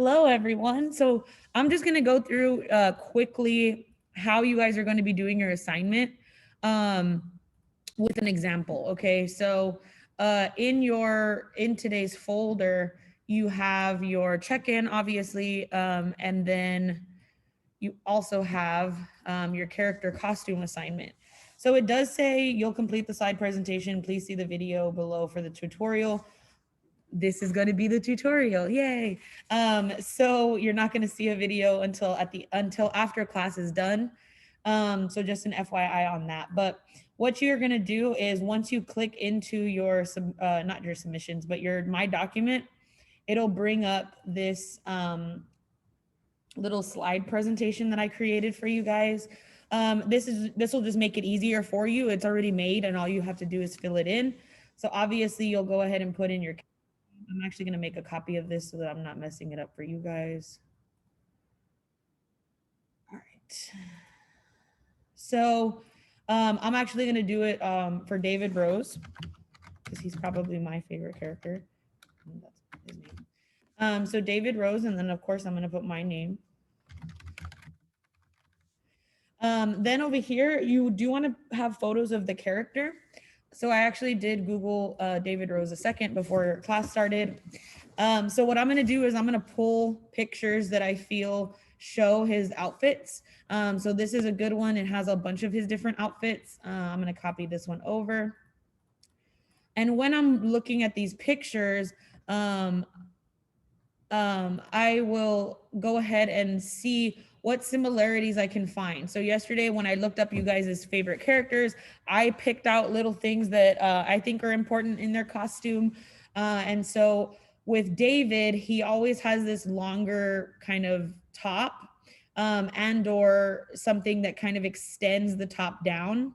Hello, everyone. So I'm just going to go through quickly how you guys are going to be doing your assignment um, with an example. Okay. So in today's folder, you have your check-in, obviously, and then you also have your character costume assignment. So it does say you'll complete the slide presentation. Please see the video below for the tutorial. This is going to be the tutorial. Yay. So you're not going to see a video until after class is done. So just an FYI on that. But what you're going to do is once you click into your not your submissions, but your my document, it'll bring up this little slide presentation that I created for you guys. This will just make it easier for you. It's already made and all you have to do is fill it in. So obviously you'll go ahead and put in your, I'm actually going to make a copy of this so that I'm not messing it up for you guys. All right. So I'm actually going to do it for David Rose because he's probably my favorite character. That's his name. So David Rose, and then of course I'm going to put my name. Then over here, you do want to have photos of the character. So I actually did Google David Rose a second before class started. So what I'm going to do is I'm going to pull pictures that I feel show his outfits. So this is a good one. It has a bunch of his different outfits. I'm going to copy this one over. And when I'm looking at these pictures, I will go ahead and see what similarities I can find. So yesterday when I looked up you guys' favorite characters, I picked out little things that I think are important in their costume. And so with David, he always has this longer kind of top and or something that kind of extends the top down.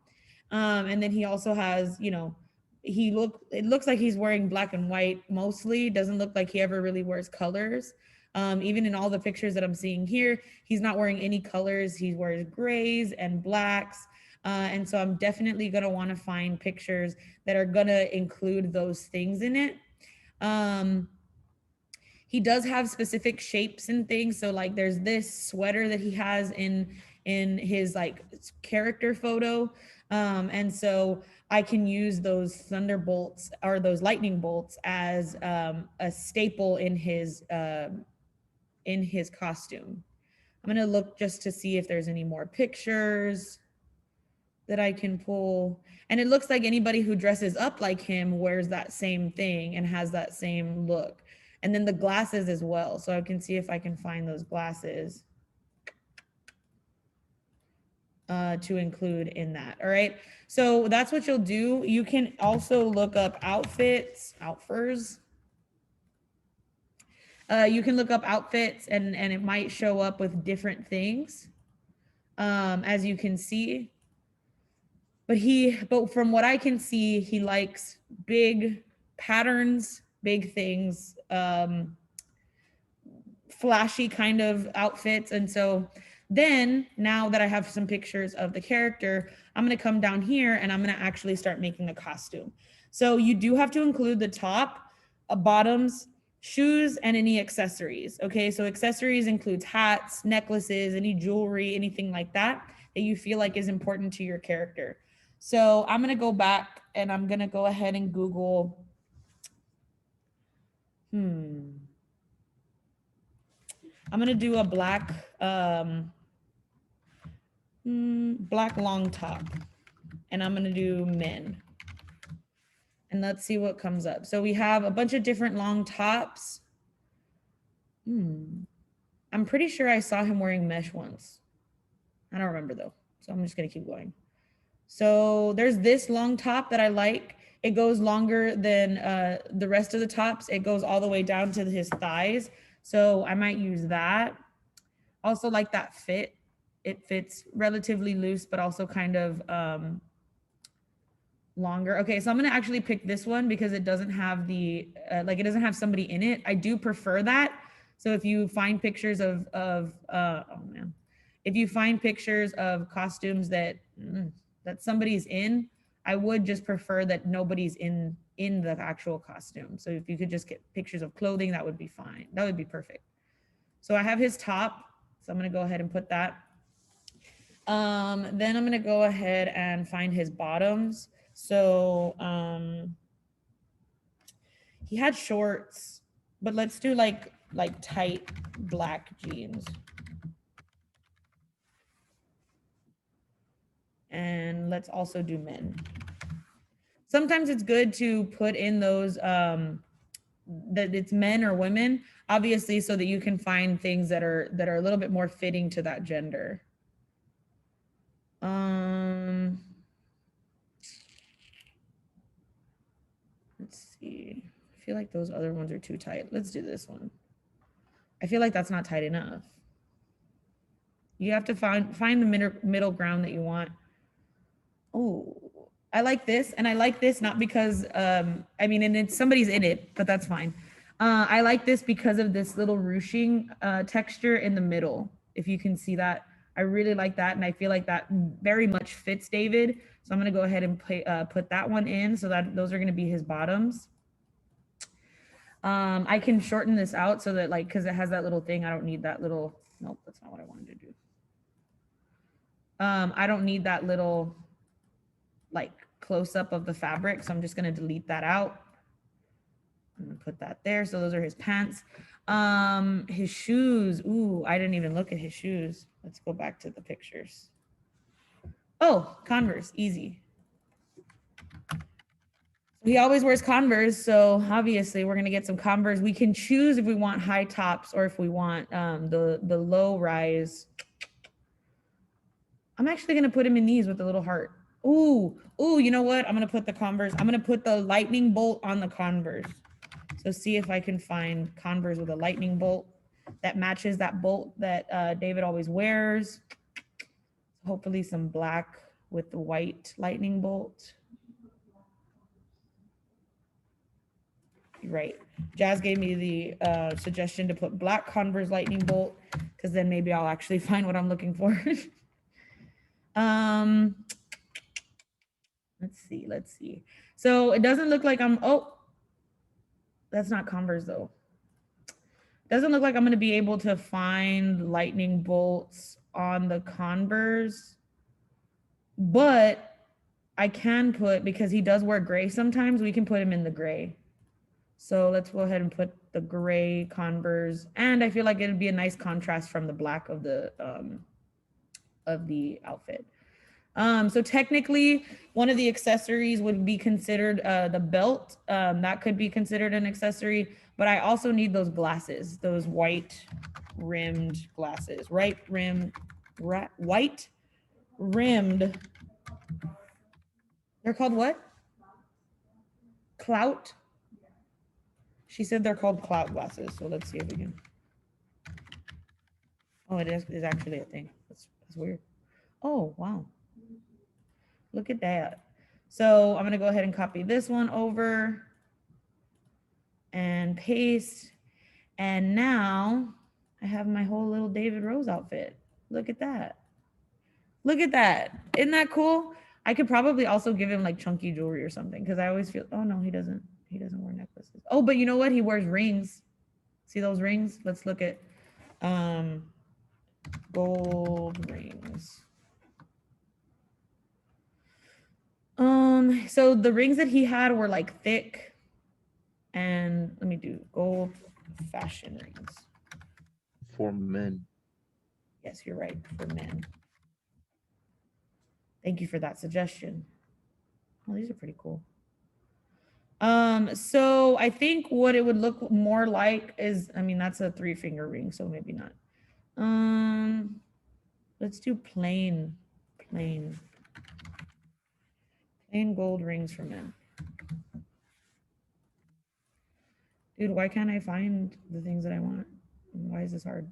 And then he also has, it looks like he's wearing black and white mostly. Doesn't look like he ever really wears colors. Even in all the pictures that I'm seeing here, he's not wearing any colors. He wears grays and blacks. And so I'm definitely going to want to find pictures that are going to include those things in it. He does have specific shapes and things. So like there's this sweater that he has in his like character photo. And so I can use those thunderbolts or those lightning bolts as a staple in his costume. I'm gonna look just to see if there's any more pictures that I can pull. And it looks like anybody who dresses up like him wears that same thing and has that same look. And then the glasses as well. So I can see if I can find those glasses to include in that. All right. So that's what you'll do. You can also look up outfits. You can look up outfits and it might show up with different things, as you can see. But from what I can see, he likes big patterns, big things, flashy kind of outfits. And so then now that I have some pictures of the character, I'm going to come down here and I'm going to actually start making a costume. So you do have to include the top, bottoms, shoes, and any accessories. Okay, so accessories includes hats, necklaces, any jewelry, anything like that that you feel like is important to your character. So I'm going to go back and I'm going to go ahead and Google I'm gonna do a black long top, and I'm gonna do men, and let's see what comes up. So we have a bunch of different long tops. I'm pretty sure I saw him wearing mesh once. I don't remember though, so I'm just gonna keep going. So there's this long top that I like. It goes longer than the rest of the tops. It goes all the way down to his thighs. So I might use that. Also like that fit. It fits relatively loose, but also kind of longer. Okay, so I'm gonna actually pick this one because it doesn't have it doesn't have somebody in it. I do prefer that. So if you find pictures if you find pictures of costumes that somebody's in, I would just prefer that nobody's in the actual costume. So if you could just get pictures of clothing, that would be fine. That would be perfect. So I have his top. So I'm going to go ahead and put that. Then I'm going to go ahead and find his bottoms. So he had shorts, but let's do like tight black jeans. And let's also do men. Sometimes it's good to put in those that it's men or women, obviously, so that you can find things that are a little bit more fitting to that gender. Let's see. I feel like those other ones are too tight. Let's do this one. I feel like that's not tight enough. You have to find the middle ground that you want. Oh, I like this, and I like this not because I mean, and it's somebody's in it, but that's fine. I like this because of this little ruching texture in the middle. If you can see that, I really like that, and I feel like that very much fits David. So I'm gonna go ahead and put that one in, so that those are gonna be his bottoms. I can shorten this out so that, like, because it has that little thing, I don't need that little, nope, that's not what I wanted to do. I don't need that little like close up of the fabric, so I'm just going to delete that out. I'm going to put that there. So those are his pants. His shoes. Ooh, I didn't even look at his shoes. Let's go back to the pictures. Oh, Converse, easy. He always wears Converse, so obviously we're gonna get some Converse. We can choose if we want high tops or if we want the low rise. I'm actually gonna put him in these with the little heart. Ooh, you know what? I'm gonna put the Converse. I'm gonna put the lightning bolt on the Converse. So see if I can find Converse with a lightning bolt that matches that bolt that David always wears. Hopefully some black with the white lightning bolt. Right. Jazz gave me the suggestion to put black Converse lightning bolt, because then maybe I'll actually find what I'm looking for. Let's see. So it doesn't look like that's not Converse though. Doesn't look like I'm going to be able to find lightning bolts on the Converse, but I can put, because he does wear gray sometimes, we can put him in the gray. So let's go ahead and put the gray Converse, and I feel like it'd be a nice contrast from the black of the outfit. So technically, one of the accessories would be considered the belt. That could be considered an accessory, but I also need those glasses, those white rimmed glasses, white rimmed. They're called what? Clout. She said they're called clout glasses. So let's see if we can. Oh, it is actually a thing. That's weird. Oh, wow. Look at that. So I'm going to go ahead and copy this one over and paste. And now I have my whole little David Rose outfit. Look at that. Look at that. Isn't that cool? I could probably also give him like chunky jewelry or something, because I always feel, oh no, he doesn't wear necklaces. Oh, but you know what? He wears rings. See those rings? Let's look at gold rings. So the rings that he had were like thick, and let me do gold fashion rings. For men. Yes, you're right, for men. Thank you for that suggestion. Oh, these are pretty cool. So I think what it would look more like is, I mean, that's a 3-finger ring, so maybe not. Let's do plain gold rings for men. Dude, why can't I find the things that I want? Why is this hard?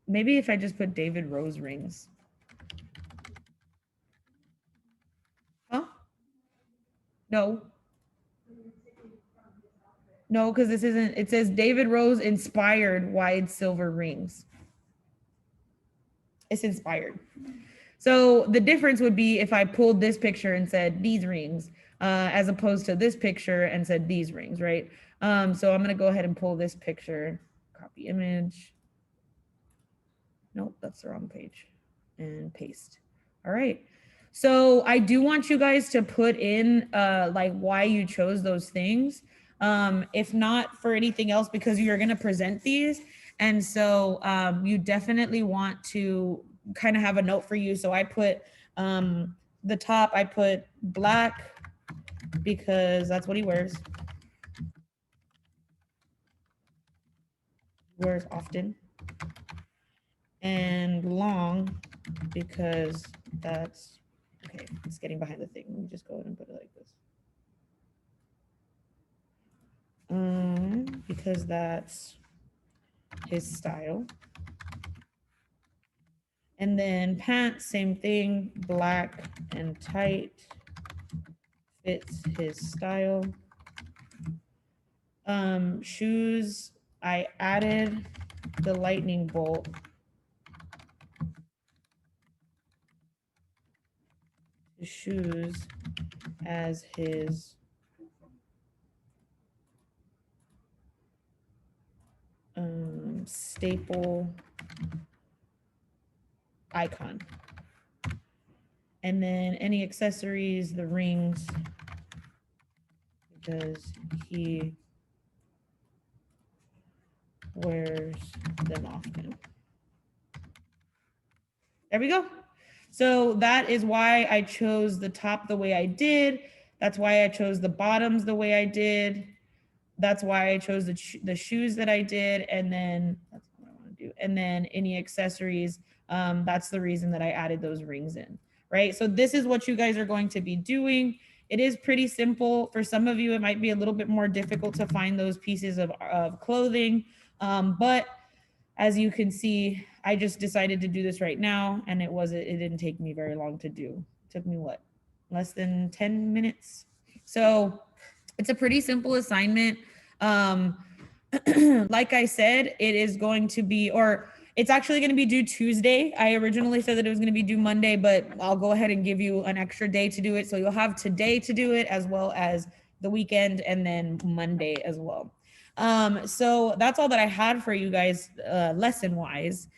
Maybe if I just put David Rose rings. Huh? No. No, because this isn't, it says David Rose inspired wide silver rings. It's inspired. So the difference would be if I pulled this picture and said these rings, as opposed to this picture and said these rings, right? So I'm gonna go ahead and pull this picture, copy image. Nope, that's the wrong page. And paste. All right. So I do want you guys to put in like why you chose those things. If not for anything else, because you're gonna present these. And so you definitely want to kind of have a note for you. So I put the top, I put black because that's what he wears. Wears often. And long because that's okay. It's getting behind the thing. Let me just go ahead and put it like this. Because that's his style. And then pants, same thing, black and tight, fits his style. Shoes, I added the lightning bolt to shoes as his staple icon. And then any accessories, the rings, because he wears them often. There we go. So that is why I chose the top the way I did. That's why I chose the bottoms the way I did. That's why I chose the shoes that I did. And then that's what I want to do. And then any accessories, that's the reason that I added those rings in, right? So this is what you guys are going to be doing. It is pretty simple. For some of you, it might be a little bit more difficult to find those pieces of clothing. But as you can see, I just decided to do this right now, and it didn't take me very long to do. It took me what? Less than 10 minutes. So it's a pretty simple assignment. Like I said, it is going to be, or it's actually going to be due Tuesday. I originally said that it was going to be due Monday, but I'll go ahead and give you an extra day to do it. So you'll have today to do it, as well as the weekend, and then Monday as well. So that's all that I had for you guys lesson wise.